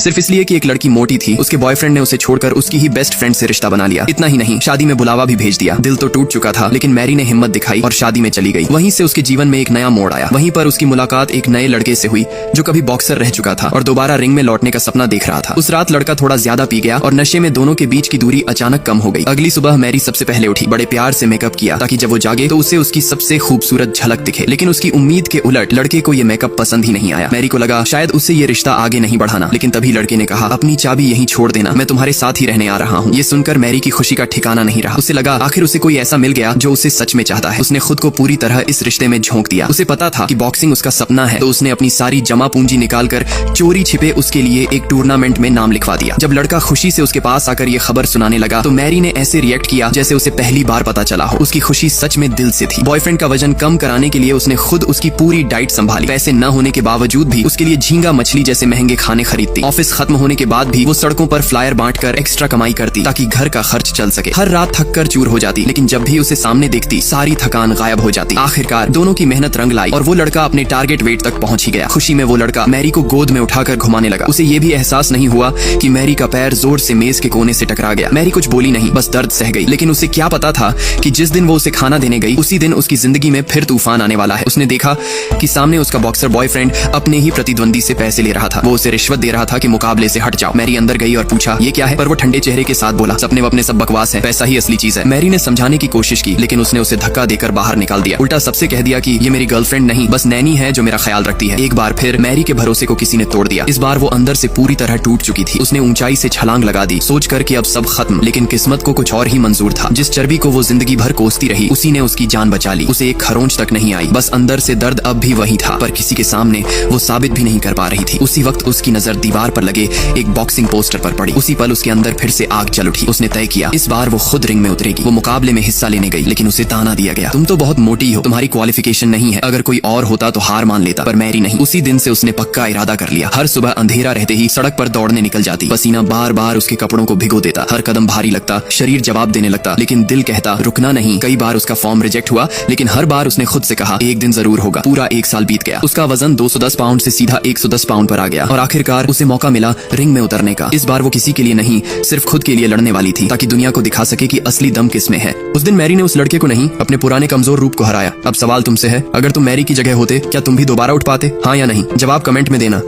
सिर्फ इसलिए कि एक लड़की मोटी थी। उसके बॉयफ्रेंड ने उसे छोड़कर उसकी ही बेस्ट फ्रेंड से रिश्ता बना लिया। इतना ही नहीं, शादी में बुलावा भी भेज दिया। दिल तो टूट चुका था, लेकिन मैरी ने हिम्मत दिखाई और शादी में चली गई। वहीं से उसके जीवन में एक नया मोड़ आया। वहीं पर उसकी मुलाकात एक नए लड़के से हुई जो कभी बॉक्सर रह चुका था और दोबारा रिंग में लौटने का सपना देख रहा था। उस रात लड़का थोड़ा ज्यादा पी गया और नशे में दोनों के बीच की दूरी अचानक कम हो गई। अगली सुबह मैरी सबसे पहले उठी, बड़े प्यार से मेकअप किया ताकि जब वो जागे तो उसे उसकी सबसे खूबसूरत झलक दिखे। लेकिन उसकी उम्मीद के उलट लड़के को ये मेकअप पसंद ही नहीं आया। मैरी को लगा शायद उससे ये रिश्ता आगे नहीं बढ़ाना, लेकिन तभी लड़के ने कहा, अपनी चाबी यहीं छोड़ देना, मैं तुम्हारे साथ ही रहने आ रहा हूँ। ये सुनकर मैरी की खुशी का ठिकाना नहीं रहा। उसे लगा आखिर उसे कोई ऐसा मिल गया जो उसे सच में चाहता है। उसने खुद को पूरी तरह इस रिश्ते में झोंक दिया। उसे पता था कि बॉक्सिंग उसका सपना है, तो उसने अपनी सारी जमा पूंजी निकालकर चोरी छिपे उसके लिए एक टूर्नामेंट में नाम लिखवा दिया। जब लड़का खुशी से उसके पास आकर ये खबर सुनाने लगा तो मैरी ने ऐसे रिएक्ट किया जैसे उसे पहली बार पता चला हो। उसकी खुशी सच में दिल से थी। बॉयफ्रेंड का वजन कम कराने के लिए उसने खुद उसकी पूरी डाइट संभाली। पैसे न होने के बावजूद भी उसके लिए झींगा मछली जैसे महंगे खाने खरीदती। ऑफिस खत्म होने के बाद भी वो सड़कों पर फ्लायर बांटकर एक्स्ट्रा कमाई करती ताकि घर का खर्च चल सके। हर रात थक कर चूर हो जाती, लेकिन जब भी उसे सामने देखती सारी थकान गायब हो जाती। आखिरकार दोनों की मेहनत रंग लाई और वो लड़का अपने टारगेट वेट तक पहुंच ही गया। खुशी में वो लड़का मैरी को गोद में उठाकर घुमाने लगा। उसे ये भी एहसास नहीं हुआ कि मैरी का पैर जोर से मेज के कोने से टकरा गया। मैरी कुछ बोली नहीं, बस दर्द सह गई। लेकिन उसे क्या पता था कि जिस दिन वो उसे खाना देने गई उसी दिन उसकी जिंदगी में फिर तूफान आने वाला है। उसने देखा कि सामने उसका बॉक्सर बॉयफ्रेंड अपने ही प्रतिद्वंदी से पैसे ले रहा था। वो उसे रिश्वत दे रहा था कि मुकाबले से हट जाओ। मैरी अंदर गई और पूछा, ये क्या है? पर वो ठंडे चेहरे के साथ बोला, सपने वपने सब बकवास है, पैसा ही असली चीज है। मैरी ने समझाने की कोशिश की, लेकिन उसने उसे धक्का देकर बाहर निकाल दिया। उल्टा सबसे कह दिया कि ये मेरी गर्लफ्रेंड नहीं, बस नैनी है जो मेरा ख्याल रखती है। एक बार फिर मैरी के भरोसे को किसी ने तोड़ दिया। इस बार वो अंदर से पूरी तरह टूट चुकी थी। उसने ऊंचाई से छलांग लगा दी, सोचकर कि अब सब खत्म। लेकिन किस्मत को कुछ और ही मंजूर था। जिस चर्बी को वो जिंदगी भर कोसती रही उसी ने उसकी जान बचा ली। उसे एक खरोंच तक नहीं आई, बस अंदर से दर्द अब भी वही था, पर किसी के सामने वो साबित भी नहीं कर पा रही थी। उसी वक्त उसकी नजर दीवार पर लगे एक बॉक्सिंग पोस्टर पर पड़ी। उसी पल उसके अंदर फिर से आग जल उठी। उसने तय किया इस बार वो खुद रिंग में उतरेगी। वो मुकाबले में हिस्सा लेने गई, लेकिन उसे ताना दिया गया, तुम तो बहुत मोटी हो, तुम्हारी क्वालिफिकेशन नहीं है। अगर कोई और होता तो हार मान लेता, पर मैरी नहीं। उसी दिन से उसने पक्का इरादा कर लिया। हर सुबह अंधेरा रहते ही सड़क पर दौड़ने निकल जाती। पसीना बार बार उसके कपड़ों को भिगो देता। हर कदम भारी लगता, शरीर जवाब देने लगता, लेकिन दिल कहता रुकना नहीं। कई बार उसका फॉर्म रिजेक्ट हुआ, लेकिन हर बार उसने खुद से कहा एक दिन जरूर होगा। पूरा एक साल बीत गया। उसका वजन 210 पाउंड से सीधा 110 पाउंड पर आ गया और आखिरकार उसे मौका मिला रिंग में उतरने का। इस बार वो किसी के लिए नहीं, सिर्फ खुद के लिए लड़ने वाली थी, ताकि दुनिया को दिखा सके कि असली दम किसमें है। उस दिन मैरी ने उस लड़के को नहीं, अपने पुराने कमजोर रूप को हराया। अब सवाल तुमसे है, अगर तुम मैरी की जगह होते क्या तुम भी दोबारा उठ पाते? हाँ या नहीं? जवाब कमेंट में देना।